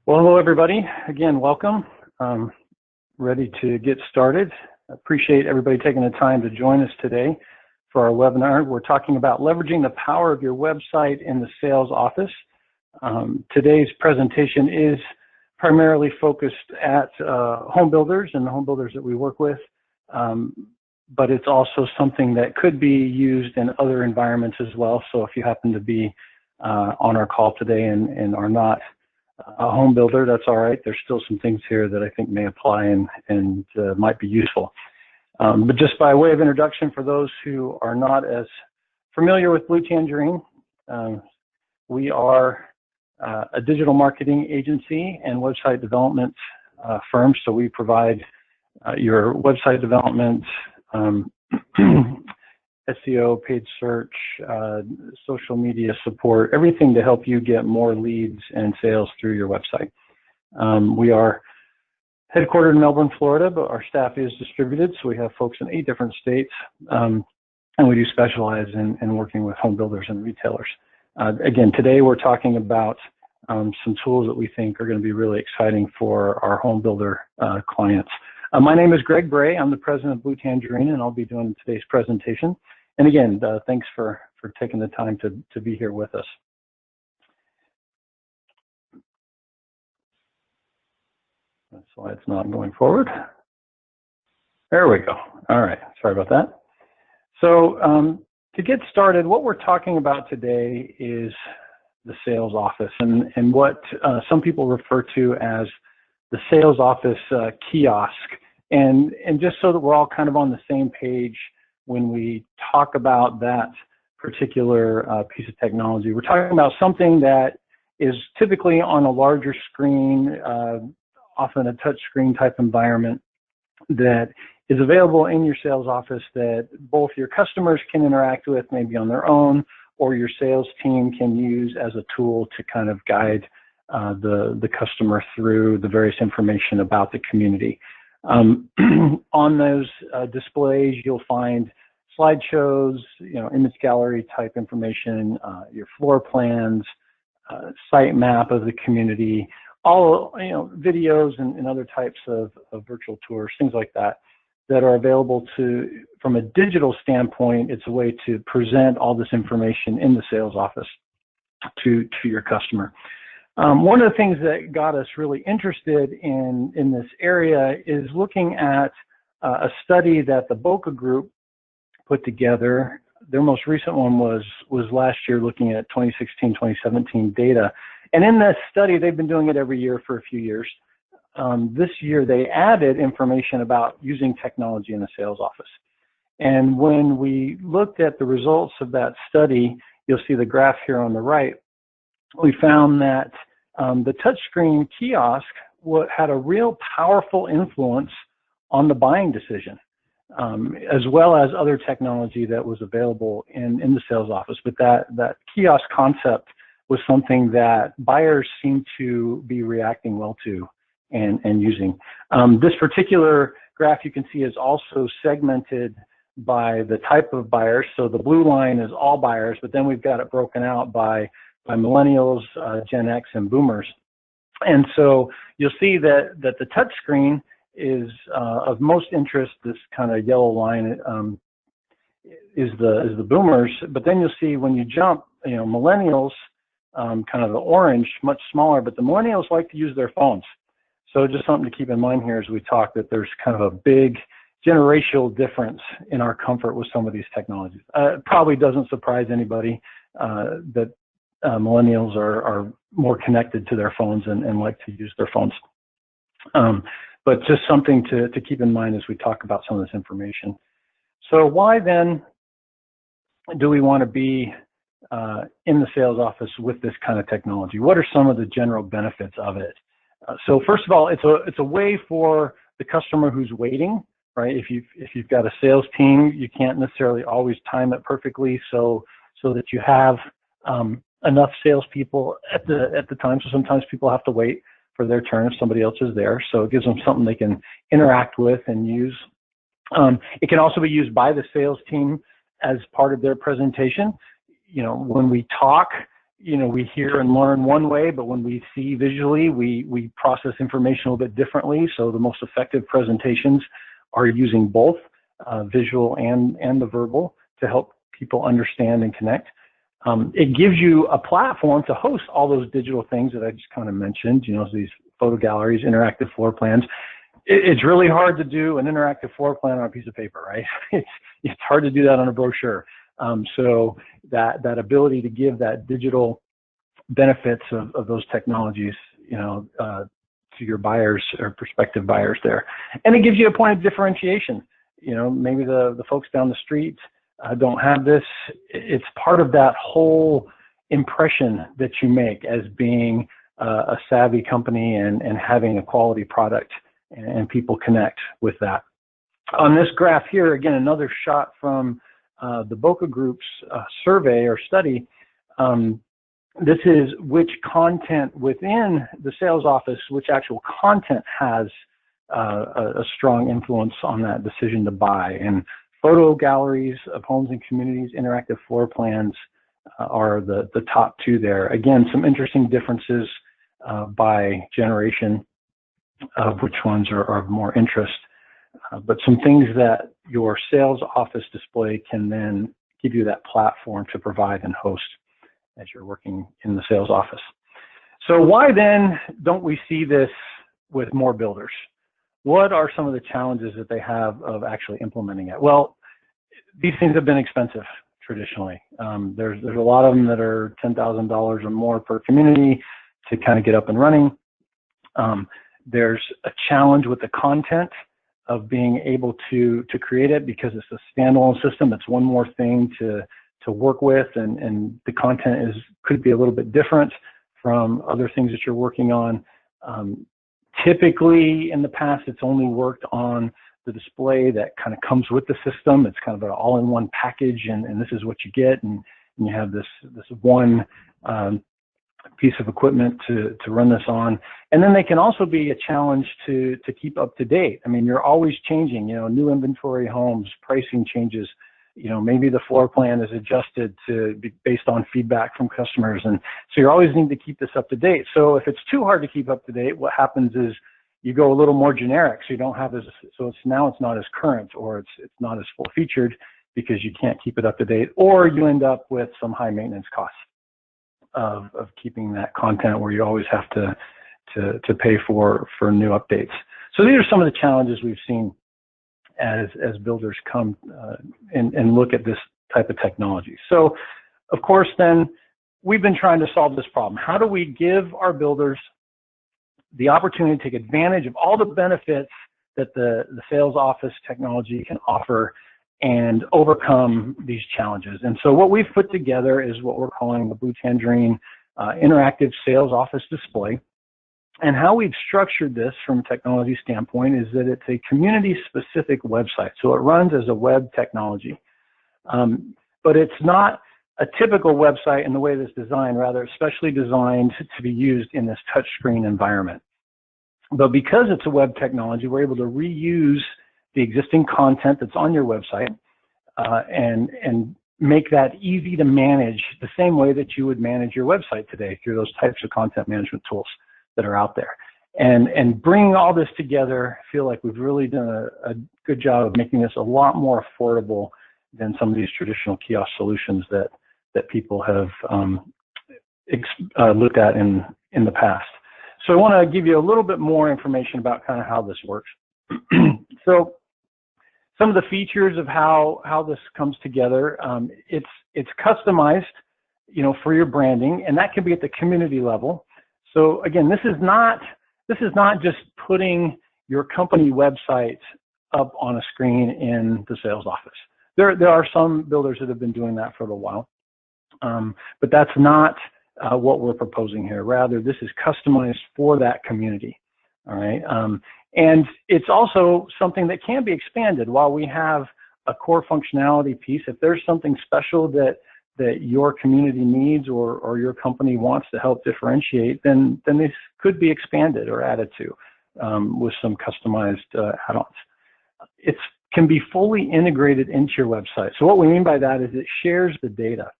Well, hello everybody. Again, welcome. Ready to get started. Appreciate everybody taking the time to join us today for our webinar. We're talking about leveraging the power of your website in the sales office. Today's presentation is primarily focused at home builders and the home builders that we work with, but it's also something that could be used in other environments as well. So if you happen to be on our call today and are not a home builder, that's all right. There's still some things here that I think may apply and might be useful. But just by way of introduction, for those who are not as familiar with Blue Tangerine, we are a digital marketing agency and website development firm. So we provide your website development, SEO, paid search, social media support, everything to help you get more leads and sales through your website. We are headquartered in Melbourne, Florida, but our staff is distributed, so we have folks in 8 different states, and we do specialize in working with home builders and retailers. Again, today we're talking about some tools that we think are going to be really exciting for our home builder clients. My name is Greg Bray. I'm the president of Blue Tangerine, and I'll be doing today's presentation. And again, thanks for taking the time to be here with us. That slide's not going forward. There we go. All right, sorry about that. So to get started, what we're talking about today is the sales office and what some people refer to as the sales office kiosk. And just so that we're all kind of on the same page when we talk about that particular piece of technology, we're talking about something that is typically on a larger screen, often a touch screen type environment that is available in your sales office that both your customers can interact with maybe on their own, or your sales team can use as a tool to kind of guide the customer through the various information about the community. On those displays, you'll find slideshows, image gallery type information, your floor plans, site map of the community, all videos and other types of virtual tours, things like that are available from a digital standpoint. It's a way to present all this information in the sales office to your customer. One of the things that got us really interested in this area is looking at a study that the Boca Group put together. Their most recent one was last year, looking at 2016, 2017 data. And in this study, they've been doing it every year for a few years. This year, they added information about using technology in the sales office. And when we looked at the results of that study, you'll see the graph here on the right. We found that the touchscreen kiosk had a real powerful influence on the buying decision, as well as other technology that was available in the sales office. But that kiosk concept was something that buyers seem to be reacting well to and using. This particular graph you can see is also segmented by the type of buyers. So the blue line is all buyers, but then we've got it broken out by millennials, Gen X, and boomers. And so you'll see that the touch screen is of most interest. This kind of yellow line is the boomers, but then you'll see when you jump, millennials, kind of the orange, much smaller, but the millennials like to use their phones. So just something to keep in mind here as we talk, that there's kind of a big generational difference in our comfort with some of these technologies. It probably doesn't surprise anybody that millennials are more connected to their phones and like to use their phones. But just something to keep in mind as we talk about some of this information. So why then do we want to be in the sales office with this kind of technology? What are some of the general benefits of it? So first of all, it's a way for the customer who's waiting, right? If you've got a sales team, you can't necessarily always time it perfectly so that you have enough salespeople at the time. So sometimes people have to wait for their turn if somebody else is there. So it gives them something they can interact with and use. It can also be used by the sales team as part of their presentation. When we talk, we hear and learn one way, but when we see visually, we process information a little bit differently. So the most effective presentations are using both visual and the verbal to help people understand and connect. It gives you a platform to host all those digital things that I just kind of mentioned, these photo galleries, interactive floor plans. It's really hard to do an interactive floor plan on a piece of paper, right? It's hard to do that on a brochure. So that ability to give that digital benefits of those technologies, to your buyers or prospective buyers there. And it gives you a point of differentiation. Maybe the folks down the street don't have this. It's part of that whole impression that you make as being a savvy company and having a quality product, and people connect with that. On this graph here, again, another shot from the Boca Group's survey or study. This is which content within the sales office, which actual content has a strong influence on that decision to buy. And photo galleries of homes and communities, interactive floor plans are the top two there. Again, some interesting differences by generation of which ones are of more interest. But some things that your sales office display can then give you that platform to provide and host as you're working in the sales office. So why then don't we see this with more builders? What are some of the challenges that they have of actually implementing it? Well, these things have been expensive traditionally. There's a lot of them that are $10,000 or more per community to kind of get up and running. There's a challenge with the content of being able to create it because it's a standalone system. It's one more thing to work with, and the content could be a little bit different from other things that you're working on. Typically in the past, it's only worked on the display that kind of comes with the system. It's kind of an all-in-one package, and this is what you get, and you have this one piece of equipment to run this on. And then they can also be a challenge to keep up to date. I mean, you're always changing, new inventory homes, pricing changes, maybe the floor plan is adjusted to be based on feedback from customers. And so you always need to keep this up to date. So if it's too hard to keep up to date, what happens is you go a little more generic. So you don't have so it's not as current, or it's not as full featured because you can't keep it up to date, or you end up with some high maintenance costs of keeping that content where you always have to pay for new updates. So these are some of the challenges we've seen as builders come and look at this type of technology. So of course, then we've been trying to solve this problem. How do we give our builders the opportunity to take advantage of all the benefits that the sales office technology can offer and overcome these challenges? And so what we've put together is what we're calling the Blue Tangerine interactive sales office display. And how we've structured this from a technology standpoint is that it's a community-specific website. So it runs as a web technology. But it's not a typical website in the way that it's designed, rather it's specially designed to be used in this touchscreen environment. But because it's a web technology, we're able to reuse the existing content that's on your website and make that easy to manage the same way that you would manage your website today through those types of content management tools that are out there. And bringing all this together, I feel like we've really done a good job of making this a lot more affordable than some of these traditional kiosk solutions that people have looked at in the past. So I want to give you a little bit more information about kind of how this works. So some of the features of how this comes together, it's customized, for your branding, and that can be at the community level. So again, this is not just putting your company website up on a screen in the sales office. There are some builders that have been doing that for a while, but that's not what we're proposing here. Rather, this is customized for that community. All right, and it's also something that can be expanded. While we have a core functionality piece, if there's something special that your community needs or your company wants to help differentiate, then this could be expanded or added to with some customized add-ons. It can be fully integrated into your website. So what we mean by that is it shares the data.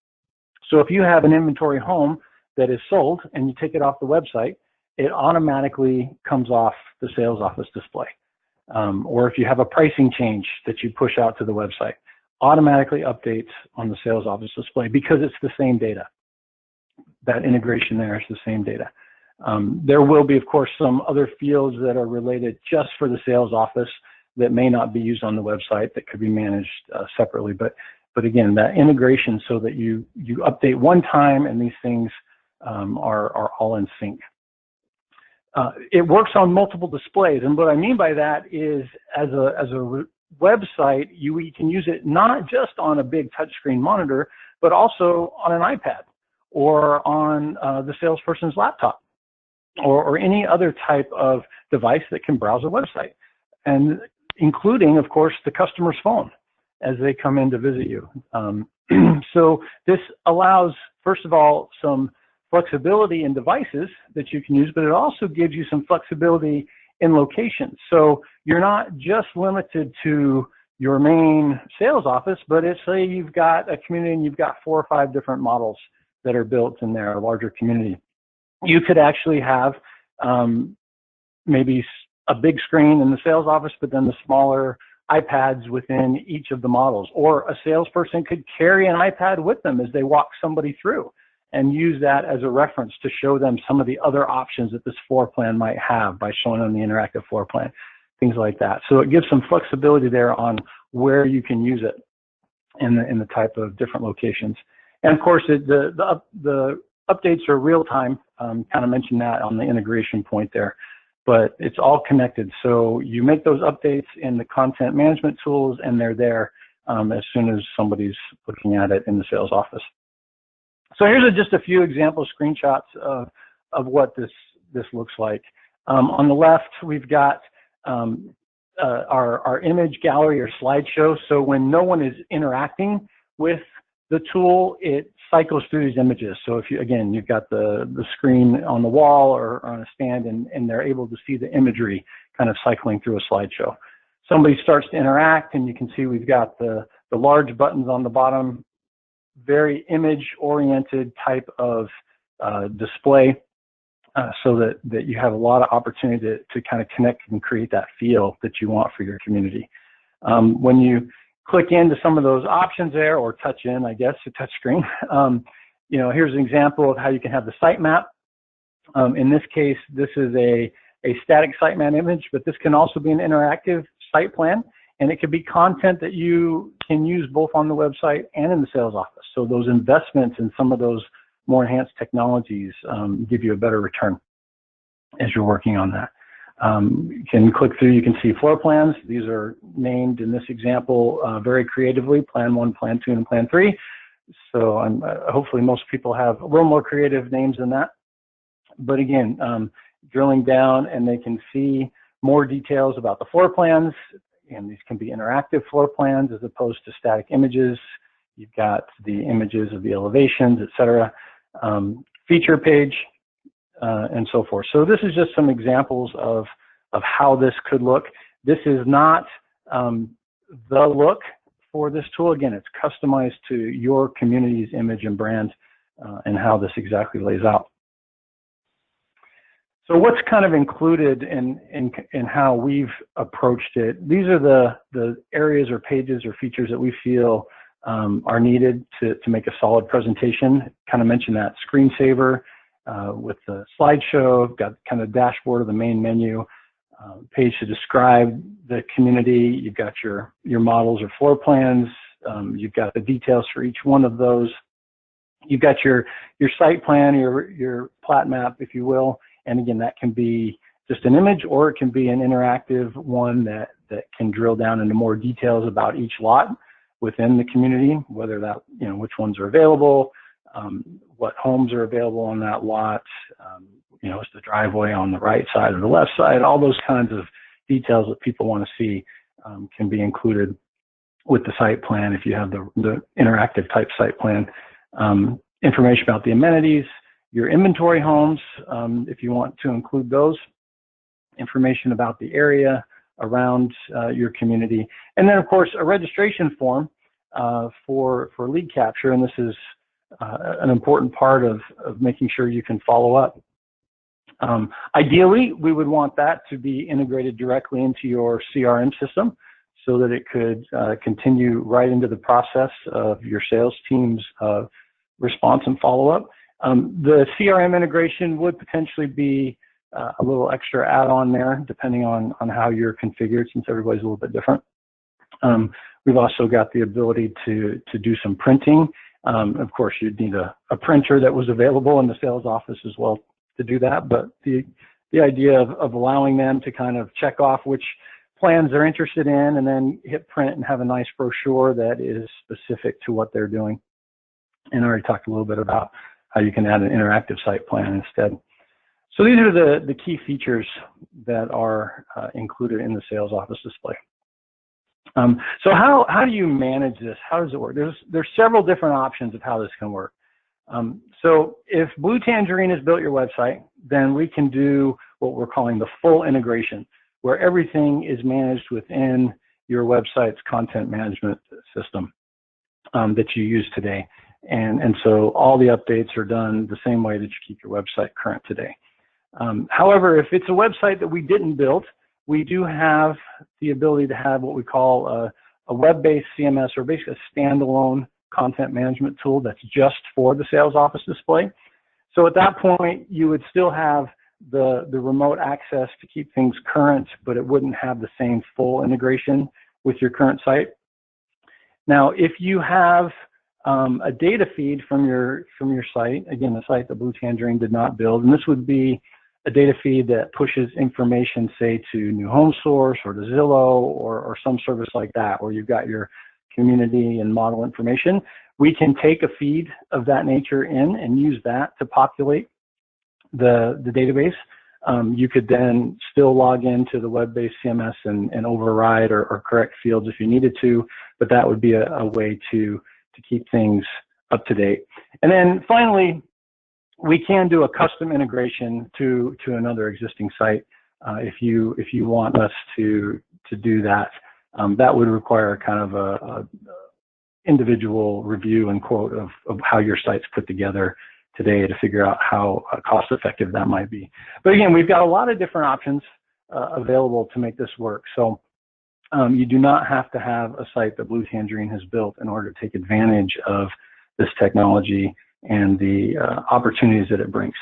So if you have an inventory home that is sold and you take it off the website, it automatically comes off the sales office display. Or if you have a pricing change that you push out to the website, automatically updates on the sales office display because it's the same data. That integration there is the same data. There will be, of course, some other fields that are related just for the sales office that may not be used on the website that could be managed separately. But again, that integration so that you update one time and these things are all in sync. It works on multiple displays, and what I mean by that is as a website, you can use it not just on a big touchscreen monitor, but also on an iPad or on the salesperson's laptop or any other type of device that can browse a website, and including, of course, the customer's phone as they come in to visit you. So this allows, first of all, some flexibility in devices that you can use, but it also gives you some flexibility in locations. So you're not just limited to your main sales office, but it's, say you've got a community and you've got 4 or 5 different models that are built in there, a larger community. You could actually have maybe a big screen in the sales office, but then the smaller iPads within each of the models. Or a salesperson could carry an iPad with them as they walk somebody through and use that as a reference to show them some of the other options that this floor plan might have by showing them the interactive floor plan, things like that. So it gives some flexibility there on where you can use it in the type of different locations. And of course, the updates are real time. Kind of mentioned that on the integration point there, but it's all connected. So you make those updates in the content management tools, and they're there as soon as somebody's looking at it in the sales office. So here's just a few example screenshots of what this looks like. On the left, we've got our image gallery or slideshow. So when no one is interacting with the tool, it cycles through these images. So if you, again, you've got the screen on the wall or on a stand, and they're able to see the imagery kind of cycling through a slideshow. Somebody starts to interact, and you can see we've got the large buttons on the bottom, very image-oriented type of display, so that you have a lot of opportunity to kind of connect and create that feel that you want for your community. When you click into some of those options there, or touch in, I guess, to touch screen, you know, here's an example of how you can have the sitemap. In this case, this is a static sitemap image, but this can also be an interactive site plan, and it could be content that you can use both on the website and in the sales office. So those investments in some of those more enhanced technologies give you a better return as you're working on that. You can click through, you can see floor plans. These are named in this example very creatively, Plan 1, Plan 2, and Plan 3. So hopefully most people have a little more creative names than that. But again, drilling down, and they can see more details about the floor plans, and these can be interactive floor plans as opposed to static images. You've got the images of the elevations, etc. Feature page, and so forth. So this is just some examples of how this could look. This is not the look for this tool. Again, it's customized to your community's image and brand, and how this exactly lays out. So what's kind of included in how we've approached it? These are the areas or pages or features that we feel are needed to make a solid presentation. Kind of mentioned that screensaver with the slideshow, got kind of dashboard of the main menu, page to describe the community. You've got your models or floor plans. You've got the details for each one of those. You've got your site plan, your plat map, if you will. And again, that can be just an image, or it can be an interactive one that can drill down into more details about each lot within the community, whether that, you know, which ones are available, what homes are available on that lot, you know, is the driveway on the right side or the left side, all those kinds of details that people want to see can be included with the site plan if you have the interactive type site plan. Information about the amenities, your inventory homes, if you want to include those, information about the area around your community, and then of course a registration form for lead capture. And this is an important part of making sure you can follow up. Ideally, we would want that to be integrated directly into your CRM system so that it could continue right into the process of your sales team's response and follow-up. The CRM integration would potentially be a little extra add-on there, depending on how you're configured, since everybody's a little bit different. We've also got the ability to do some printing. Of course, you'd need a printer that was available in the sales office as well to do that, but the idea of allowing them to kind of check off which plans they're interested in and then hit print and have a nice brochure that is specific to what they're doing. And I already talked a little bit about how you can add an interactive site plan instead. So these are the key features that are included in the sales office display. So how do you manage this? How does it work? There's several different options of how this can work. So if Blue Tangerine has built your website, then we can do what we're calling the full integration, where everything is managed within your website's content management system that you use today. And so all the updates are done the same way that you keep your website current today. However, if it's a website that we didn't build, we do have the ability to have what we call a web-based CMS, or basically a standalone content management tool that's just for the sales office display. So at that point, you would still have the remote access to keep things current, but it wouldn't have the same full integration with your current site. Now, if you have a data feed from your site, again, the site that Blue Tangerine did not build, and this would be a data feed that pushes information, say, to New Home Source or to Zillow or some service like that, where you've got your community and model information. We can take a feed of that nature in and use that to populate the database. You could then still log into the web-based CMS and override or correct fields if you needed to, but that would be a way to keep things up to date. And then finally, we can do a custom integration to another existing site if you want us to do that. That would require kind of a individual review and quote of how your site's put together today to figure out how cost effective that might be. But again, we've got a lot of different options available to make this work. So you do not have to have a site that Blue Tangerine has built in order to take advantage of this technology and the opportunities that it brings.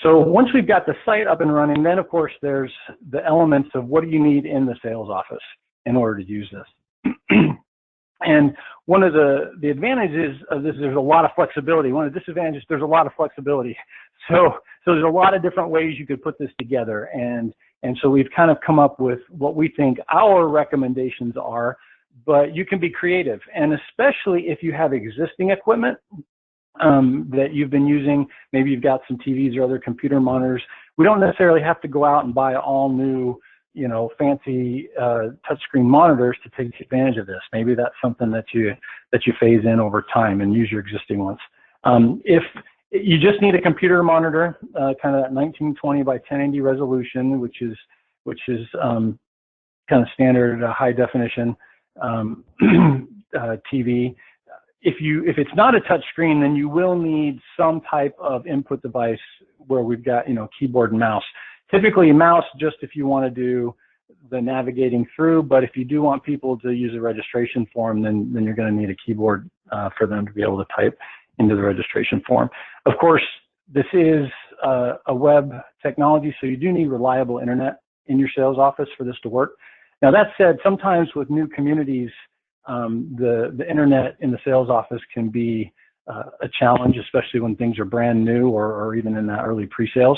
So once we've got the site up and running, then of course there's the elements of what do you need in the sales office in order to use this. And one of the advantages of this is there's a lot of flexibility. One of the disadvantages, there's a lot of flexibility. So there's a lot of different ways you could put this together. And so we've kind of come up with what we think our recommendations are, but you can be creative. And especially if you have existing equipment that you've been using, maybe you've got some TVs or other computer monitors. We don't necessarily have to go out and buy all new, fancy touchscreen monitors to take advantage of this. Maybe that's something that you phase in over time and use your existing ones. If you just need a computer monitor, kind of that 1920 by 1080 resolution, which is kind of standard high definition TV. If it's not a touch screen, then you will need some type of input device where we've got keyboard and mouse. Typically mouse just if you want to do the navigating through, but if you do want people to use a registration form, then you're going to need a keyboard for them to be able to type into the registration form. Of course, this is a web technology, so you do need reliable internet in your sales office for this to work. Now that said, sometimes with new communities, the internet in the sales office can be a challenge, especially when things are brand new or even in that early pre-sales.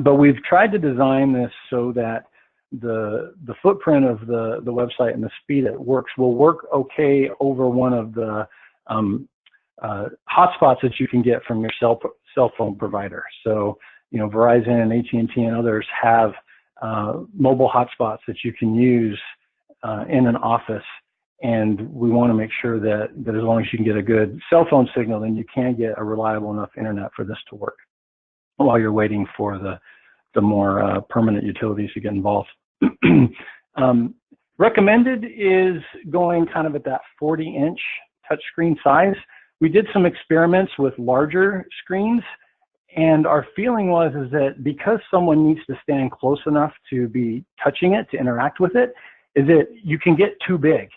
But we've tried to design this so that the footprint of the website and the speed it works will work okay over one of the hotspots that you can get from your cell phone provider. So, Verizon and AT&T and others have mobile hotspots that you can use in an office. And we want to make sure that as long as you can get a good cell phone signal, then you can get a reliable enough internet for this to work while you're waiting for the more permanent utilities to get involved. Recommended is going kind of at that 40-inch touchscreen size. we did some experiments with larger screens, and our feeling was is that because someone needs to stand close enough to be touching it, to interact with it, is that you can get too big.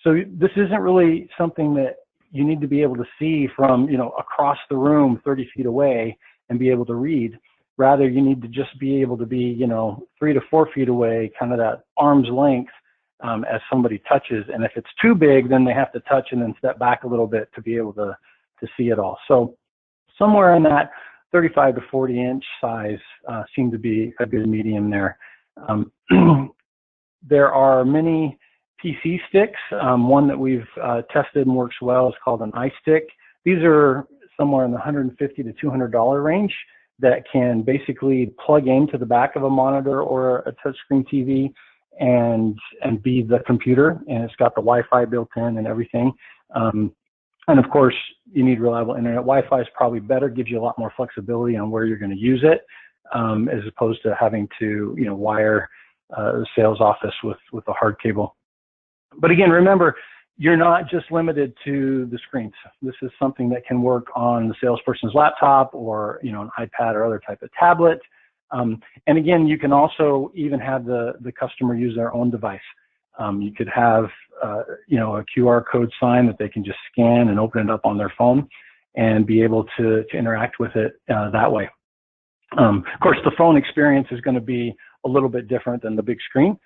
So this isn't really something that you need to be able to see from, you know, across the room 30 feet away and be able to read. Rather, you need to just be able to be, you know, 3 to 4 feet away, kind of that arm's length as somebody touches. And if it's too big, then they have to touch and then step back a little bit to be able to see it all. So somewhere in that 35 to 40 inch size seemed to be a good medium there. There are many PC sticks. One that we've tested and works well is called an iStick. These are somewhere in the $150 to $200 range that can basically plug into the back of a monitor or a touchscreen TV and be the computer, and it's got the Wi-Fi built in and everything. And of course, you need reliable internet. Wi-Fi is probably better, gives you a lot more flexibility on where you're going to use it, as opposed to having to, you know, wire the sales office with a hard cable. But again, remember, you're not just limited to the screens. This is something that can work on the salesperson's laptop or, you know, an iPad or other type of tablet. And again, you can also even have the customer use their own device. You could have, you know, a QR code sign that they can just scan and open it up on their phone and be able to interact with it that way. Of course, the phone experience is going to be a little bit different than the big screen,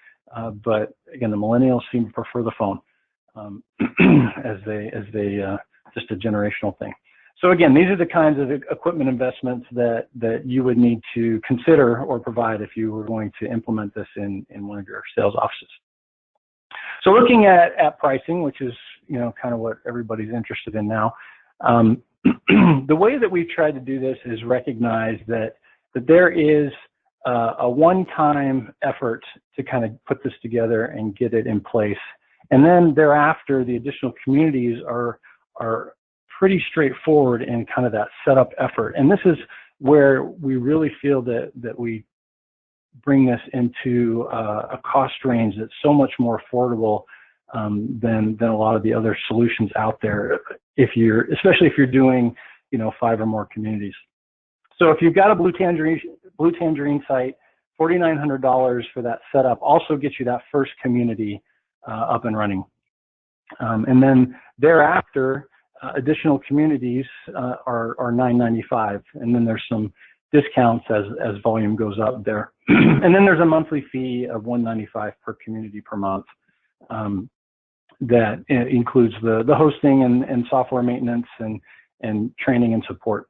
but again, the millennials seem to prefer the phone as they just a generational thing. So again, these are the kinds of equipment investments that you would need to consider or provide if you were going to implement this in one of your sales offices. So looking at pricing, which is, you know, kind of what everybody's interested in now, the way that we've tried to do this is recognize that there is a one-time effort to kind of put this together and get it in place. And then thereafter, the additional communities are pretty straightforward in kind of that setup effort. And this is where we really feel that we bring this into a cost range that's so much more affordable than a lot of the other solutions out there, especially if you're doing, you know, 5 or more communities. So if you've got a Blue Tangerine site, $4,900 for that setup also gets you that first community up and running. And then thereafter, additional communities are $995, and then there's some discounts as volume goes up there. And then there's a monthly fee of $195 per community per month that includes the hosting and software maintenance and training and support.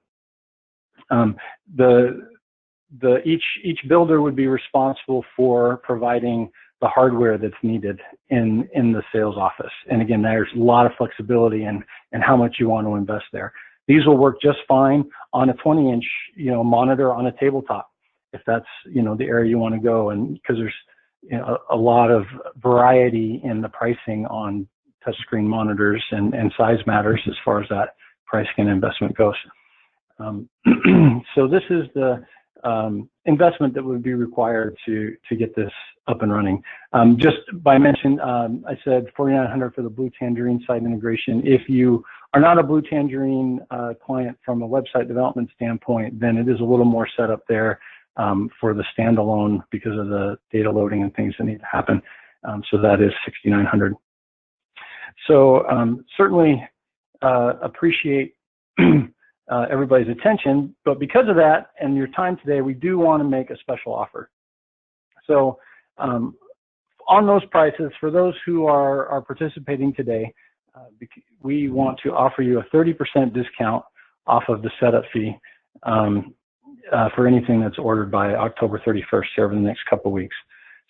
Each builder would be responsible for providing the hardware that's needed in the sales office. And again, there's a lot of flexibility in how much you want to invest there. These will work just fine on a 20-inch, you know, monitor on a tabletop, if that's, you know, the area you want to go. And because there's, you know, a lot of variety in the pricing on touchscreen monitors, and size matters as far as that pricing and investment goes. So this is the investment that would be required to get this up and running. Just by mention, I said $4,900 for the Blue Tangerine site integration. If you are not a Blue Tangerine client from a website development standpoint, then it is a little more set up there for the standalone because of the data loading and things that need to happen. So that is $6,900. So certainly appreciate everybody's attention, but because of that and your time today, we do want to make a special offer. So on those prices, for those who are participating today, we want to offer you a 30% discount off of the setup fee for anything that's ordered by October 31st here over the next couple of weeks.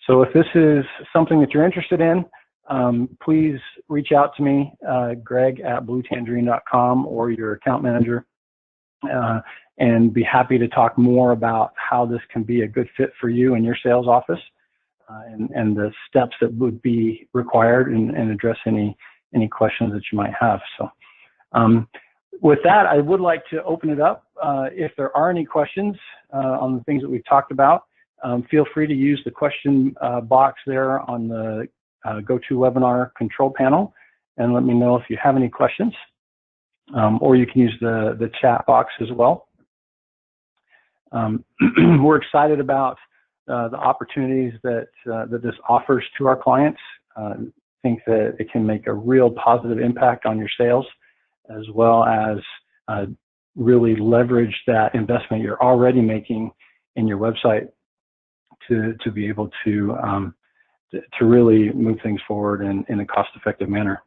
So if this is something that you're interested in, please reach out to me, Greg at bluetangerine.com, or your account manager, and be happy to talk more about how this can be a good fit for you and your sales office, and the steps that would be required, and address any questions that you might have. So with that, I would like to open it up. If there are any questions on the things that we've talked about, feel free to use the question box there on the GoToWebinar control panel and let me know if you have any questions. or you can use the chat box as well. We're excited about the opportunities that this offers to our clients. Think that it can make a real positive impact on your sales, as well as really leverage that investment you're already making in your website to be able to really move things forward in a cost-effective manner.